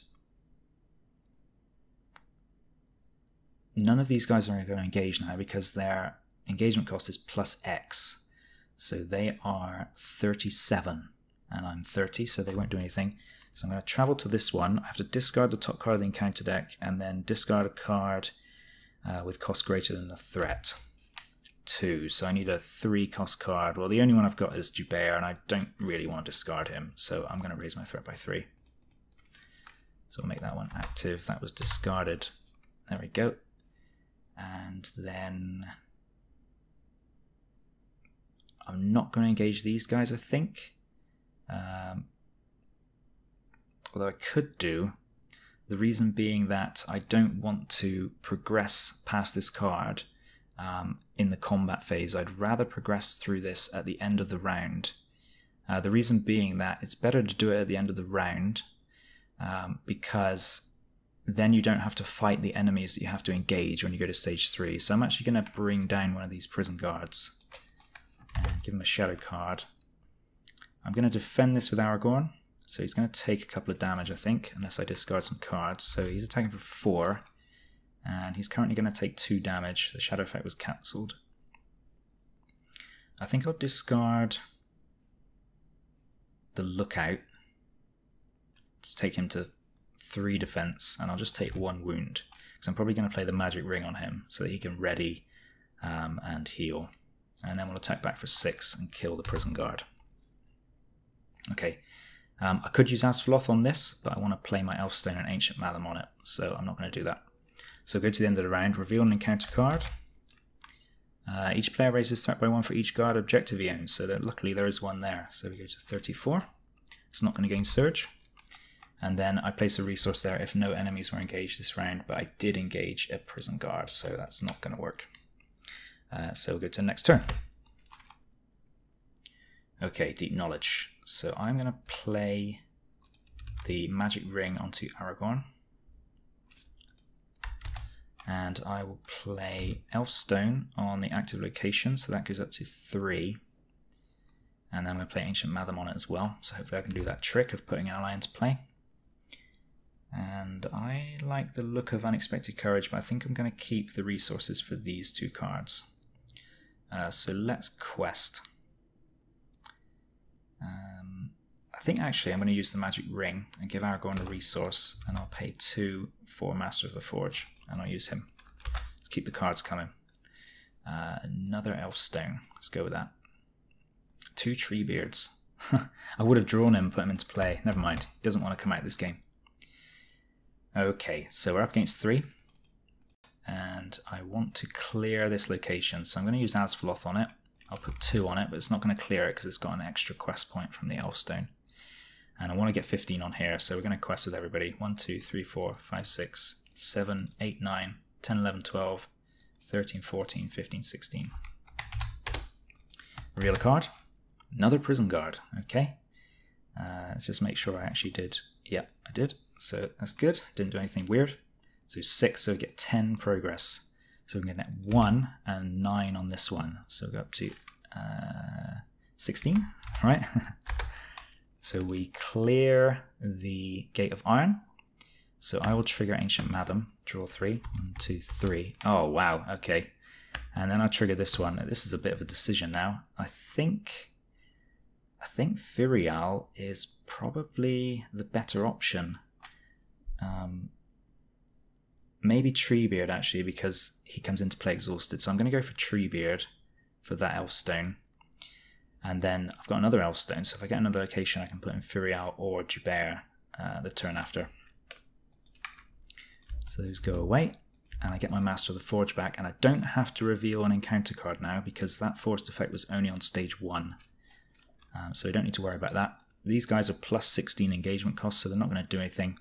none of these guys are going to engage now because their engagement cost is +X. So they are 37. And I'm 30, so they won't do anything. So I'm going to travel to this one. I have to discard the top card of the encounter deck and then discard a card with cost greater than the threat. 2, so I need a 3 cost card. Well, the only one I've got is Jubert, and I don't really want to discard him, so I'm going to raise my threat by 3. So I'll make that one active. That was discarded. There we go. And then I'm not going to engage these guys, I think. Although I could do, the reason being that I don't want to progress past this card in the combat phase. I'd rather progress through this at the end of the round. The reason being that it's better to do it at the end of the round because then you don't have to fight the enemies that you have to engage when you go to stage 3. So I'm actually going to bring down one of these prison guards and give him a shadow card. I'm going to defend this with Aragorn, so he's going to take a couple of damage, I think, unless I discard some cards. So he's attacking for 4, and he's currently going to take 2 damage. The shadow effect was cancelled. I think I'll discard the lookout to take him to 3 defense, and I'll just take 1 wound, because I'm probably going to play the magic ring on him so that he can ready and heal. And then we'll attack back for 6 and kill the prison guard. Okay, I could use Asfaloth on this, but I want to play my Elfstone and Ancient Madam on it, so I'm not going to do that. So go to the end of the round, reveal an encounter card. Each player raises threat by 1 for each guard objective he owns, so that luckily there is one there. So we go to 34. It's not going to gain Surge. And then I place a resource there if no enemies were engaged this round, but I did engage a prison guard, so that's not going to work. So we'll go to the next turn. Okay, Deep Knowledge. So I'm going to play the magic ring onto Aragorn. And I will play Elfstone on the active location, so that goes up to 3. And then I'm going to play Ancient Matham on it as well, so hopefully I can do that trick of putting an ally into play. And I like the look of Unexpected Courage, but I think I'm going to keep the resources for these 2 cards. So let's quest. I think actually I'm going to use the magic ring and give Aragorn a resource, and I'll pay 2 for Master of the Forge, and I'll use him. Let's keep the cards coming. Another Elfstone. Let's go with that. 2 Treebeards. I would have drawn him, put him into play. Never mind. He doesn't want to come out this game. Okay, so we're up against 3. And I want to clear this location, so I'm going to use Asfaloth on it. I'll put 2 on it, but it's not going to clear it because it's got an extra quest point from the Elfstone. And I want to get 15 on here, so we're going to quest with everybody. 1, 2, 3, 4, 5, 6, 7, 8, 9, 10, 11, 12, 13, 14, 15, 16. Reveal a card. Another prison guard. Okay. Let's just make sure I actually did. Yep, I did. So that's good. Didn't do anything weird. So 6, so we get 10 progress. So we're going to get 1 and 9 on this one. So we go up to 16, right? So we clear the Gate of Iron. So I will trigger Ancient Matham, draw 3. 1, 2, 3. Oh, wow, okay. And then I'll trigger this one. This is a bit of a decision now. I think Firial is probably the better option. Maybe Treebeard actually, because he comes into play exhausted. So I'm going to go for Treebeard for that Elfstone. And then I've got another Elfstone, so if I get another location I can put in Firial or Jubert the turn after. So those go away, and I get my Master of the Forge back, and I don't have to reveal an encounter card now because that forced effect was only on stage 1. So we don't need to worry about that. These guys are plus 16 engagement costs, so they're not going to do anything.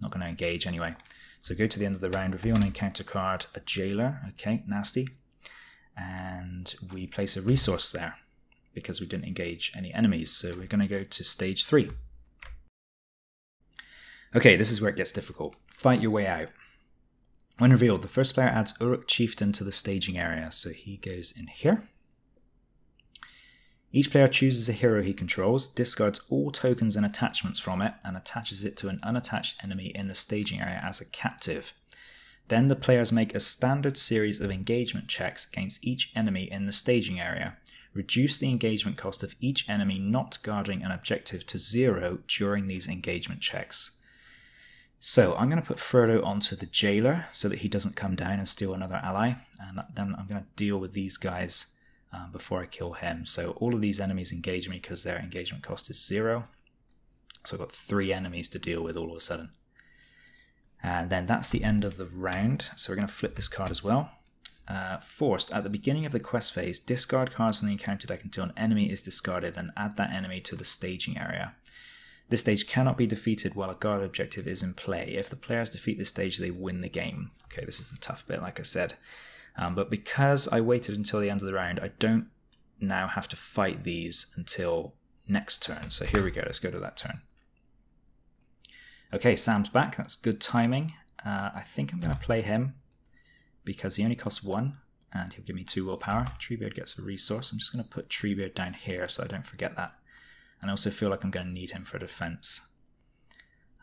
Not going to engage anyway. So go to the end of the round, reveal an encounter card, a Jailer, okay, nasty. And we place a resource there because we didn't engage any enemies. So we're going to go to stage 3. Okay, this is where it gets difficult. Fight your way out. When revealed, the first player adds Uruk Chieftain to the staging area. So he goes in here. Each player chooses a hero he controls, discards all tokens and attachments from it, and attaches it to an unattached enemy in the staging area as a captive. Then the players make a standard series of engagement checks against each enemy in the staging area. Reduce the engagement cost of each enemy not guarding an objective to 0 during these engagement checks. So I'm going to put Frodo onto the Jailer so that he doesn't come down and steal another ally, and then I'm going to deal with these guys before I kill him. So all of these enemies engage me because their engagement cost is 0. So I've got 3 enemies to deal with all of a sudden. And then that's the end of the round. So we're going to flip this card as well. Forced, at the beginning of the quest phase, discard cards from the encounter deck until an enemy is discarded and add that enemy to the staging area. This stage cannot be defeated while a guard objective is in play. If the players defeat this stage, they win the game. Okay, this is the tough bit, like I said. But because I waited until the end of the round, I don't now have to fight these until next turn. So here we go, let's go to that turn. Okay, Sam's back, that's good timing. I think I'm going to play him because he only costs 1 and he'll give me 2 willpower. Treebeard gets a resource. I'm just going to put Treebeard down here so I don't forget that. And I also feel like I'm going to need him for defense.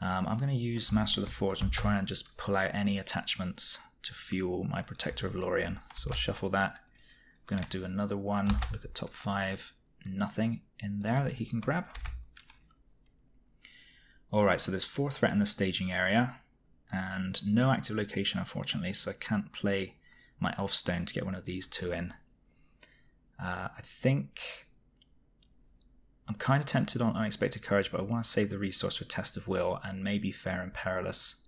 I'm going to use Master of the Forge and try and just pull out any attachments to fuel my Protector of Lorien. So I'll shuffle that. I'm going to do another one, look at top 5, nothing in there that he can grab. Alright, so there's 4 threat in the staging area, and no active location unfortunately, so I can't play my Elfstone to get one of these 2 in. I think I'm kind of tempted on Unexpected Courage, but I want to save the resource for Test of Will and maybe Fair and Perilous.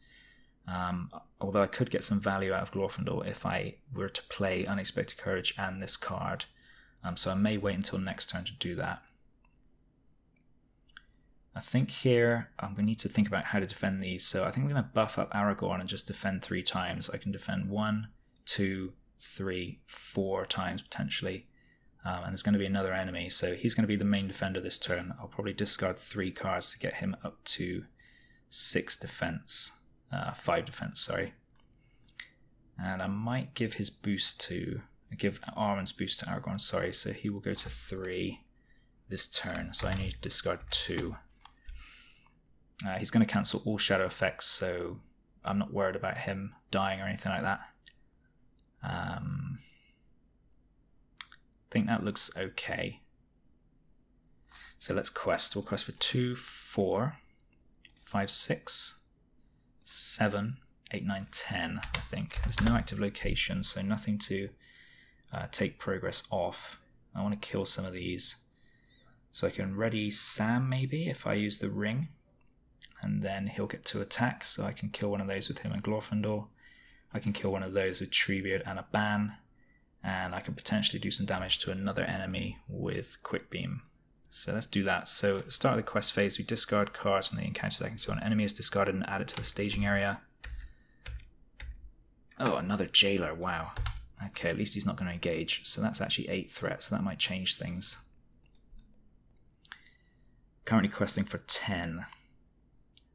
Although I could get some value out of Glorfindel if I were to play Unexpected Courage and this card. So I may wait until next turn to do that. I think here we need to think about how to defend these. So I think I'm going to buff up Aragorn and just defend 3 times. I can defend 1, 2, 3, 4 times potentially. And there's going to be another enemy, so he's going to be the main defender this turn. I'll probably discard 3 cards to get him up to 6 defense. 5 defense, sorry. And I might give his boost to... give Arwen's boost to Aragorn, sorry. So he will go to 3 this turn. So I need to discard 2. He's going to cancel all shadow effects, so I'm not worried about him dying or anything like that. I think that looks okay. So let's quest. We'll quest for 2, 4, 5, 6, 7, 8, 9, 10, I think. There's no active location, so nothing to take progress off. I want to kill some of these. So I can ready Sam maybe if I use the ring. And then he'll get to attack, so I can kill one of those with him and Glorfindel. I can kill one of those with Treebeard and a ban. And I can potentially do some damage to another enemy with Quick Beam. So let's do that. So at the start of the quest phase, we discard cards from the encounter deck. So an enemy is discarded and added to the staging area. Oh, another Jailer, wow. Okay, at least he's not going to engage. So that's actually 8 threats, so that might change things. Currently questing for 10.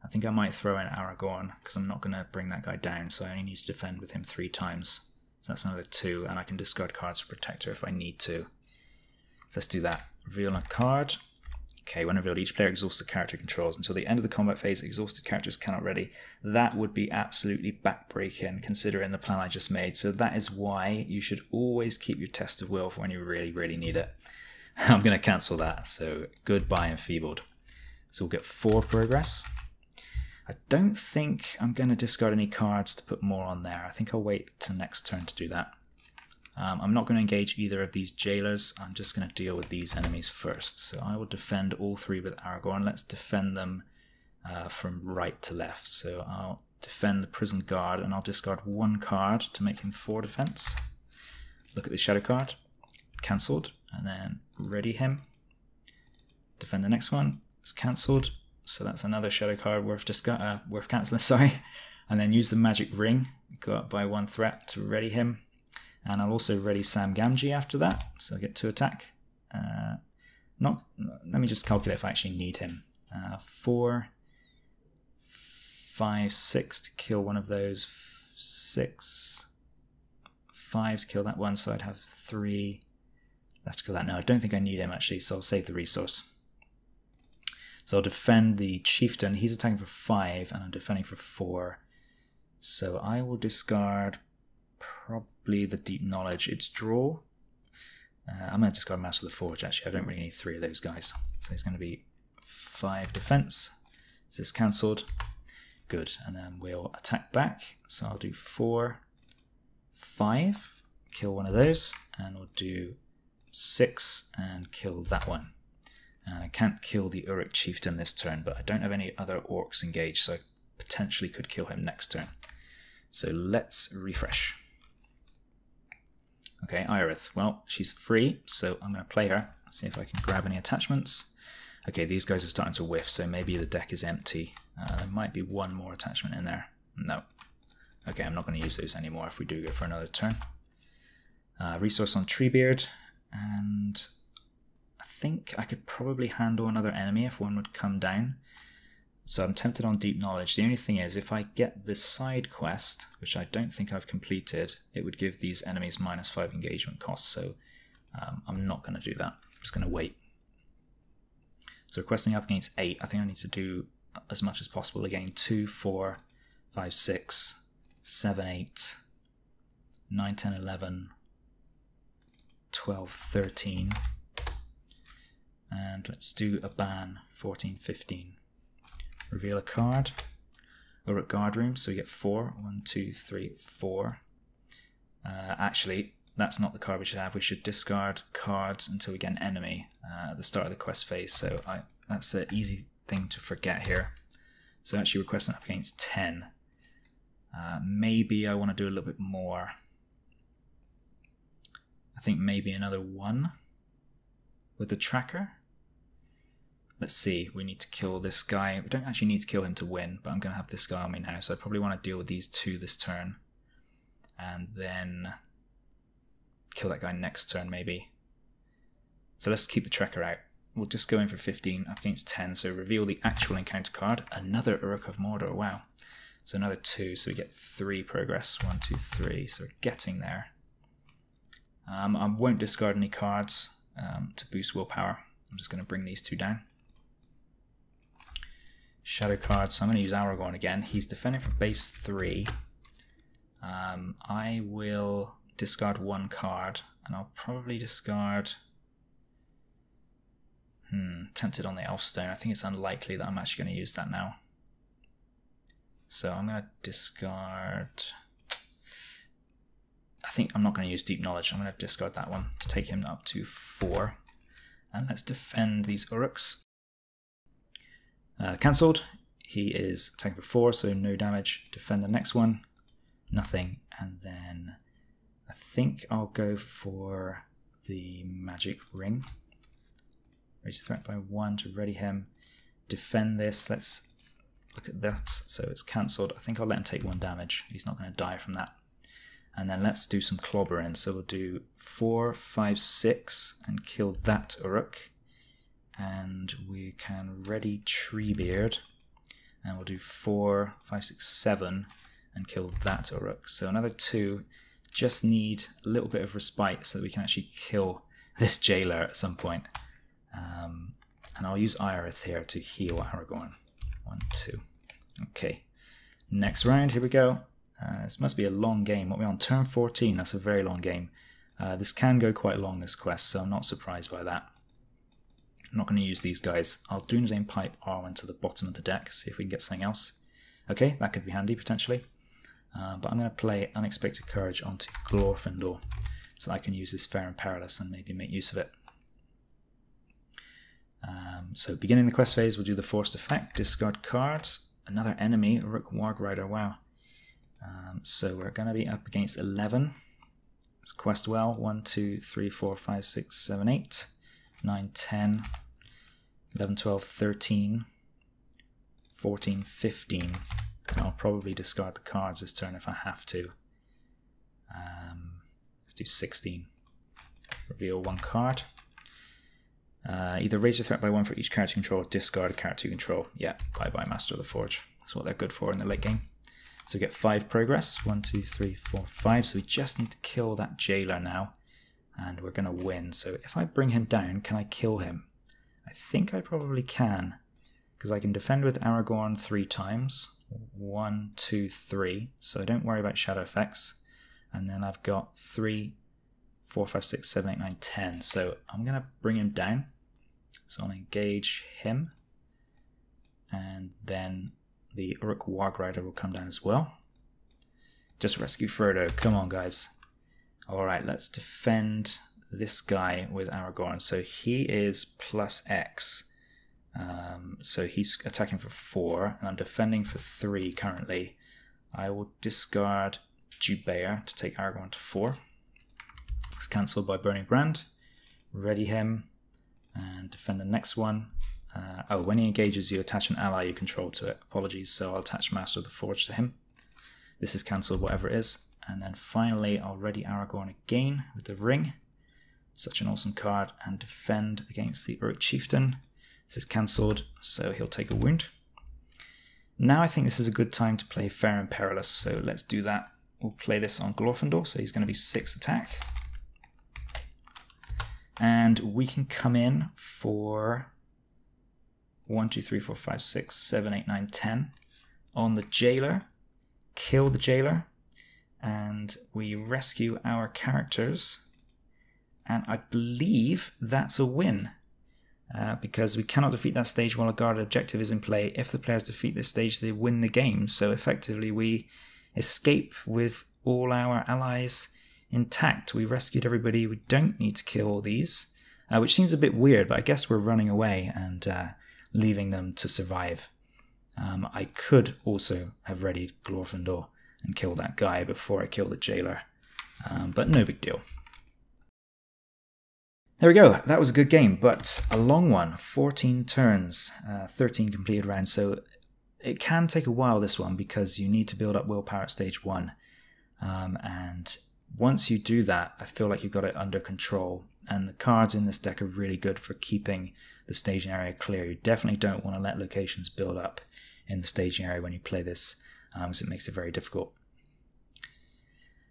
I think I might throw in Aragorn, because I'm not going to bring that guy down, so I only need to defend with him 3 times. So that's another 2, and I can discard cards for Protector if I need to. Let's do that. Reveal a card. Okay, when revealed, each player exhausts the character controls. Until the end of the combat phase, exhausted characters cannot ready. That would be absolutely backbreaking, considering the plan I just made. So that is why you should always keep your test of will for when you really, really need it. I'm going to cancel that, so goodbye Enfeebled. So we'll get 4 progress. I don't think I'm going to discard any cards to put more on there. I think I'll wait till next turn to do that. I'm not going to engage either of these jailers. I'm just going to deal with these enemies first. So I will defend all 3 with Aragorn. Let's defend them from right to left. So I'll defend the prison guard and I'll discard 1 card to make him 4 defense. Look at the shadow card. Cancelled. And then ready him. Defend the next one. It's cancelled. So that's another shadow card worth cancelling, sorry. And then use the magic ring, go up by 1 threat to ready him. And I'll also ready Sam Gamgee after that, so I get 2 attack. Let me just calculate if I actually need him. 4, 5, 6 to kill one of those, 6, 5 to kill that one, so I'd have 3 left to kill that. No, I don't think I need him actually, so I'll save the resource. So I'll defend the Chieftain. He's attacking for 5 and I'm defending for 4. So I will discard probably the Deep Knowledge. It's draw. I'm going to discard Master of the Forge actually. I don't really need 3 of those guys. So it's going to be 5 defense. Is this cancelled? Good. And then we'll attack back. So I'll do 4, 5. Kill one of those. And we'll do 6 and kill that one. And I can't kill the Uruk Chieftain this turn, but I don't have any other orcs engaged, so I potentially could kill him next turn. So let's refresh. Okay, Ioreth. Well, she's free, so I'm going to play her. See if I can grab any attachments. Okay, these guys are starting to whiff, so maybe the deck is empty. There might be 1 more attachment in there. No. Okay, I'm not going to use those anymore if we do go for another turn. Resource on Treebeard, and I think I could probably handle another enemy if one would come down. So I'm tempted on Deep Knowledge. The only thing is, if I get this side quest, which I don't think I've completed, it would give these enemies -5 engagement costs, so I'm not going to do that. I'm just going to wait. So questing up against 8, I think I need to do as much as possible. Again, 2, 4, 5, 6, 7, 8, 9, 10, 11, 12, 13. And let's do a ban, 14, 15. Reveal a card. Uruk Guard Room, so we get 4. 1, 2, 3, 4. Actually, that's not the card we should have. We should discard cards until we get an enemy at the start of the quest phase. So that's an easy thing to forget here. So actually requesting up against 10. Maybe I want to do a little bit more. I think maybe another 1 with the tracker. let's see, we need to kill this guy. We don't actually need to kill him to win, but I'm going to have this guy on me now, so I probably want to deal with these two this turn. And then kill that guy next turn, maybe. So let's keep the Trekker out. We'll just go in for 15 up against 10, so reveal the actual encounter card. Another Uruk of Mordor, wow. So another 2, so we get 3 progress. 1, 2, 3, so we're getting there. I won't discard any cards to boost willpower. I'm just going to bring these 2 down. Shadow cards, so I'm going to use Aragorn again. He's defending for base 3. I will discard 1 card, and I'll probably discard... tempted on the Elfstone. I think it's unlikely that I'm actually going to use that now. So I'm going to discard... I think I'm not going to use Deep Knowledge. I'm going to discard that one to take him up to 4. And let's defend these Uruks. Cancelled. He is attacking for 4, so no damage. Defend the next one. Nothing. And then I think I'll go for the Magic Ring. Raise the threat by 1 to ready him. Defend this. Let's look at that. So it's cancelled. I think I'll let him take 1 damage. He's not going to die from that. And then let's do some clobbering. So we'll do 4, 5, 6 and kill that Uruk. And we can ready Treebeard. And we'll do 4, 5, 6, 7 and kill that Uruk. So another 2. Just need a little bit of respite so that we can actually kill this jailer at some point. And I'll use Iorith here to heal Aragorn. 1, 2. Okay. Next round, here we go. This must be a long game. What are we on? Turn 14. That's a very long game. This can go quite long, this quest, so I'm not surprised by that. I'm not going to use these guys. I'll Doomsday Pipe Arwen to the bottom of the deck, see if we can get something else. Okay, that could be handy, potentially. But I'm going to play Unexpected Courage onto Glorfindel, so I can use this Fair and Perilous and maybe make use of it. So beginning the quest phase, we'll do the Forced Effect, discard cards, another enemy, Uruk Wargrider, wow. So we're going to be up against 11. Let's quest well. 1, 2, 3, 4, 5, 6, 7, 8, 9, 10, 11, 12, 13, 14, 15. And I'll probably discard the cards this turn if I have to. Let's do 16. Reveal 1 card. Either raise your threat by 1 for each character you control, or discard a character you control. Yeah, bye-bye Master of the Forge. That's what they're good for in the late game. So we get 5 progress. 1, 2, 3, 4, 5. So we just need to kill that jailer now. And we're going to win. So if I bring him down, can I kill him? I think I probably can. Because I can defend with Aragorn 3 times. 1, 2, 3. So don't worry about shadow effects. And then I've got 3, 4, 5, 6, 7, 8, 9, 10. So I'm going to bring him down. So I'll engage him. And then the Uruk Wargrider will come down as well. Just rescue Frodo. Come on, guys. Alright, let's defend this guy with Aragorn. So he is plus X. So he's attacking for 4, and I'm defending for 3 currently. I will discard Jubair to take Aragorn to 4. It's cancelled by Burning Brand. Ready him, and defend the next one. When he engages, you attach an ally you control to it. Apologies, so I'll attach Master of the Forge to him. This is cancelled, whatever it is. And then finally, I'll ready Aragorn again with the ring. Such an awesome card. And defend against the Uruk Chieftain. This is cancelled, so he'll take a wound. Now I think this is a good time to play Fair and Perilous, so let's do that. We'll play this on Glorfindel, so he's going to be 6 attack. And we can come in for 1, 2, 3, 4, 5, 6, 7, 8, 9, 10 on the jailer. Kill the jailer. And we rescue our characters. And I believe that's a win. Because we cannot defeat that stage while a guarded objective is in play. If the players defeat this stage, they win the game. So effectively we escape with all our allies intact. We rescued everybody. We don't need to kill all these, which seems a bit weird, but I guess we're running away and leaving them to survive. I could also have readied Glorfindel and killed that guy before I killed the jailer, but no big deal. There we go. That was a good game, but a long one. 14 turns, 13 completed rounds. So it can take a while, this one, because you need to build up willpower at stage 1. And once you do that, I feel like you've got it under control. And the cards in this deck are really good for keeping the staging area clear. You definitely don't want to let locations build up in the staging area when you play this, because it makes it very difficult.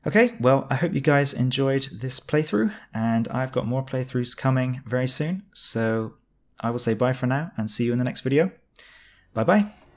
Okay, well, I hope you guys enjoyed this playthrough, and I've got more playthroughs coming very soon. So I will say bye for now and see you in the next video. Bye-bye.